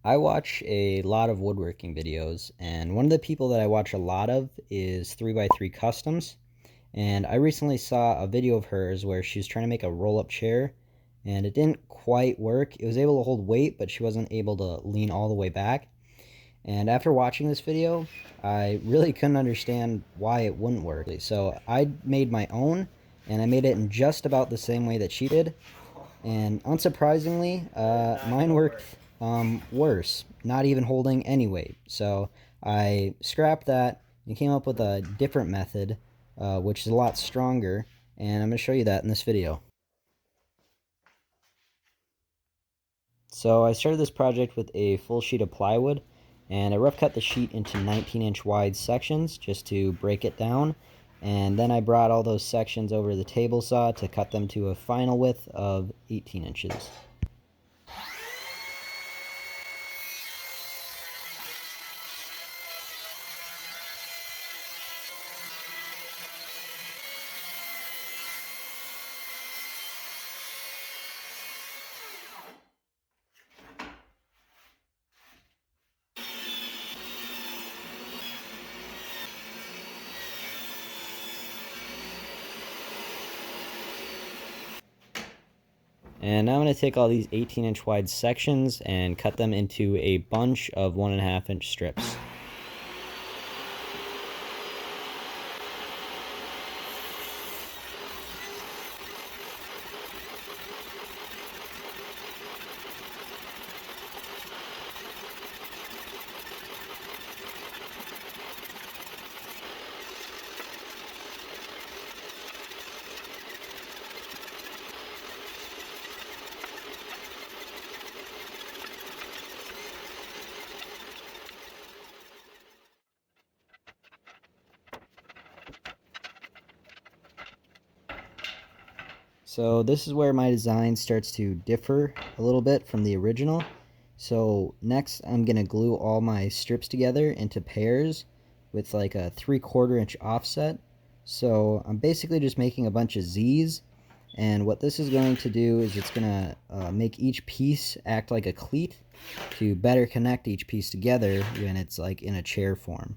I watch a lot of woodworking videos, and one of the people that I watch a lot of is 3x3 Customs. And I recently saw a video of hers where she was trying to make a roll-up chair, and it didn't quite work. It was able to hold weight, but she wasn't able to lean all the way back. And after watching this video, I really couldn't understand why it wouldn't work. So I made my own, and I made it in just about the same way that she did. And unsurprisingly, mine worked worse, not even holding any weight. So I scrapped that and came up with a different method, which is a lot stronger, and I'm going to show you that in this video. So I started this project with a full sheet of plywood, and I rough cut the sheet into 19-inch wide sections just to break it down, and then I brought all those sections over the table saw to cut them to a final width of 18 inches. And now I'm going to take all these 18-inch wide sections and cut them into a bunch of 1.5-inch strips. So this is where my design starts to differ a little bit from the original. So next I'm going to glue all my strips together into pairs with like a 3/4 inch offset. So I'm basically just making a bunch of Z's, and what this is going to do is it's going to make each piece act like a cleat to better connect each piece together when it's like in a chair form.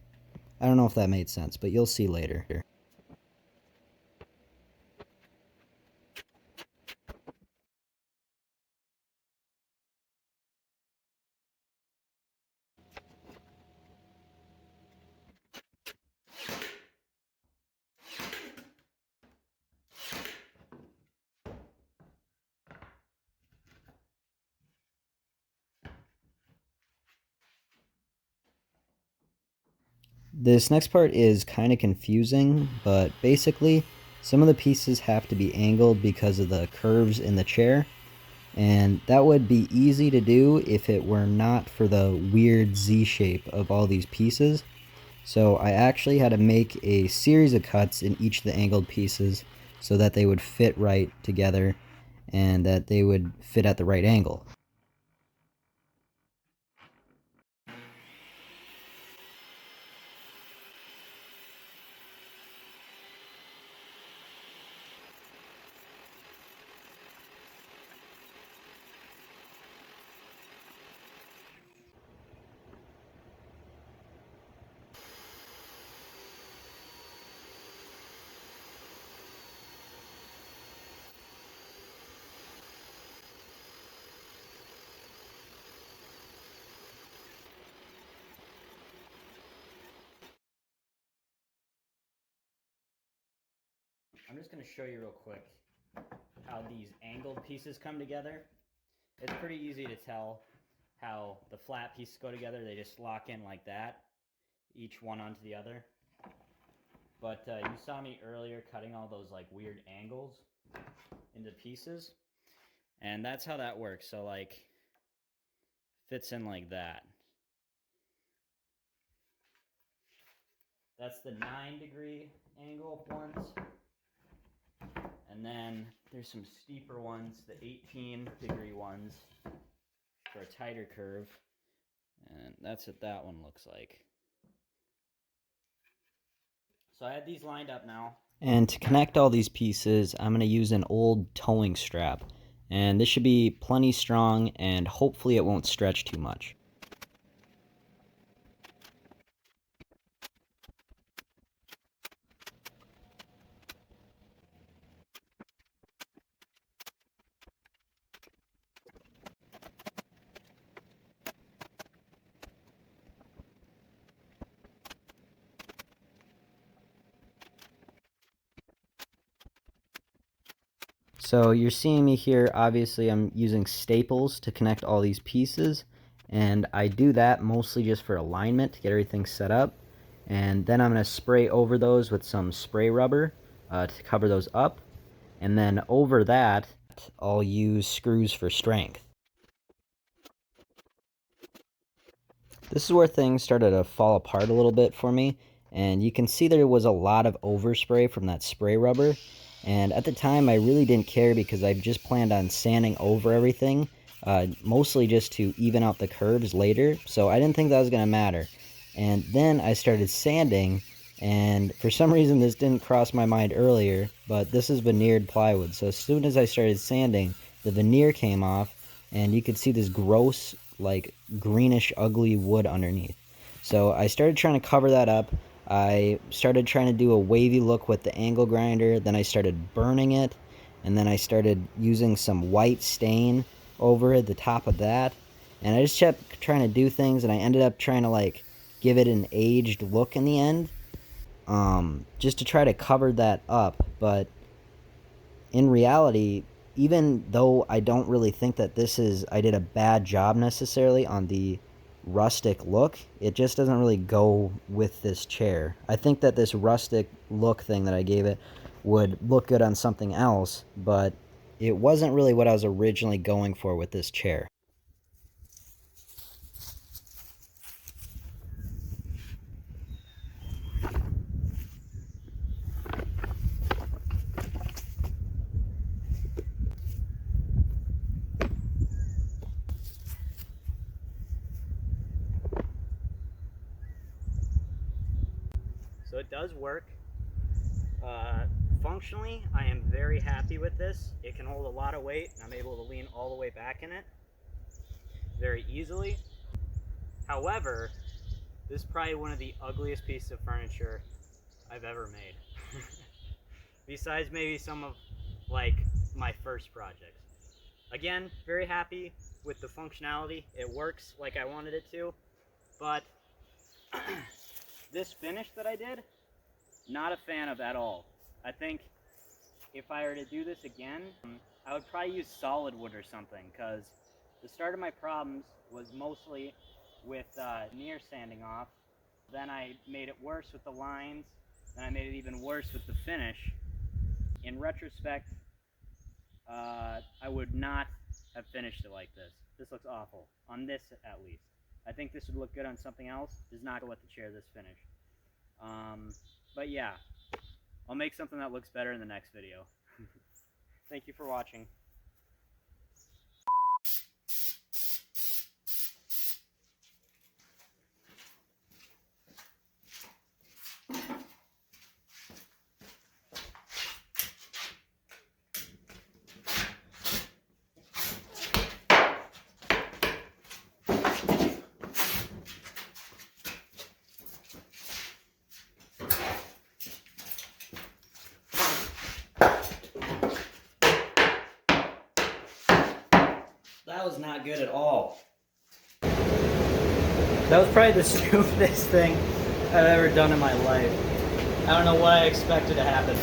I don't know if that made sense, but you'll see later. This next part is kind of confusing, but basically some of the pieces have to be angled because of the curves in the chair, and that would be easy to do if it were not for the weird Z shape of all these pieces. So I actually had to make a series of cuts in each of the angled pieces so that they would fit right together and that they would fit at the right angle. I'm just going to show you real quick how these angled pieces come together. It's pretty easy to tell how the flat pieces go together. They just lock in like that, each one onto the other. But you saw me earlier cutting all those like weird angles into pieces, and that's how that works. So like fits in like that. That's the 9-degree angle ones. And then there's some steeper ones, the 18-degree ones for a tighter curve. And that's what that one looks like. So I had these lined up now. And to connect all these pieces, I'm going to use an old towing strap. And this should be plenty strong, and hopefully it won't stretch too much. So you're seeing me here, obviously I'm using staples to connect all these pieces, and I do that mostly just for alignment to get everything set up. And then I'm going to spray over those with some spray rubber to cover those up, and then over that I'll use screws for strength. This is where things started to fall apart a little bit for me, and you can see there was a lot of overspray from that spray rubber, and at the time I really didn't care because I just planned on sanding over everything, mostly just to even out the curves later, so I didn't think that was going to matter. And then I started sanding, and for some reason this didn't cross my mind earlier, but this is veneered plywood, so as soon as I started sanding, the veneer came off, and you could see this gross, like, greenish, ugly wood underneath. So I started trying to cover that up. I started trying to do a wavy look with the angle grinder, then I started burning it, and then I started using some white stain over the top of that, and I just kept trying to do things, and I ended up trying to, like, give it an aged look in the end, just to try to cover that up. But in reality, even though I don't really think that I did a bad job necessarily on the rustic look, it just doesn't really go with this chair. I think that this rustic look thing that I gave it would look good on something else, but it wasn't really what I was originally going for with this chair. So it does work. Functionally, I am very happy with this. It can hold a lot of weight, and I'm able to lean all the way back in it very easily. However, this is probably one of the ugliest pieces of furniture I've ever made. Besides maybe some of, like, my first projects. Again, very happy with the functionality. It works like I wanted it to, but this finish that I did, not a fan of at all. I think if I were to do this again, I would probably use solid wood or something, because the start of my problems was mostly with veneer sanding off. Then I made it worse with the lines, then I made it even worse with the finish. In retrospect, I would not have finished it like this. This looks awful, on this at least. I think this would look good on something else. Does not go with the chair this finish. But yeah, I'll make something that looks better in the next video. Thank you for watching. That was not good at all. That was probably the stupidest thing I've ever done in my life. I don't know what I expected to happen.